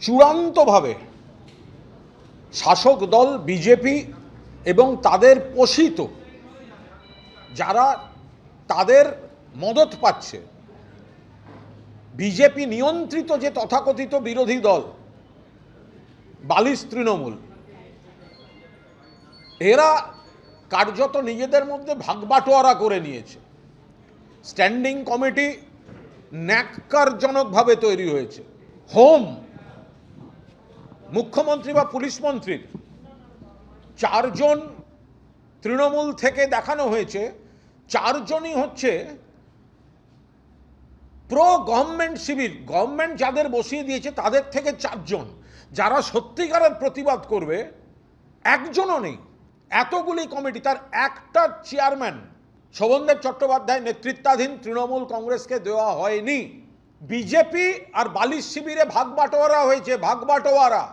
চূড়ান্তভাবে শাসক দল বিজেপি এবং তাদের পোষিত যারা তাদের মদত পাচ্ছে, বিজেপি নিয়ন্ত্রিত যে তথাকথিত বিরোধী দল বালিশ তৃণমূল, এরা কার্যত নিজেদের মধ্যে ভাগবাটোয়ারা করে নিয়েছে। স্ট্যান্ডিং কমিটি ন্যাক্কারজনকভাবে তৈরি হয়েছে। হোম, মুখ্যমন্ত্রী বা পুলিশ মন্ত্রীর 4 জন তৃণমূল থেকে দেখানো হয়েছে, 4 জনই হচ্ছে প্রো গভর্নমেন্ট শিবির। গভর্নমেন্ট যাদের বসিয়ে দিয়েছে তাদের থেকে 4 জন, যারা সত্যিকারের প্রতিবাদ করবে একজনও নেই। এতগুলি কমিটি, তার একটা চেয়ারম্যান শোভনদেব চট্টোপাধ্যায় নেতৃত্বাধীন তৃণমূল কংগ্রেসকে দেওয়া হয়নি। বিজেপি আর বালিশ শিবিরে ভাগবাটোয়ারা হয়েছে, ভাগবাটোয়ারা।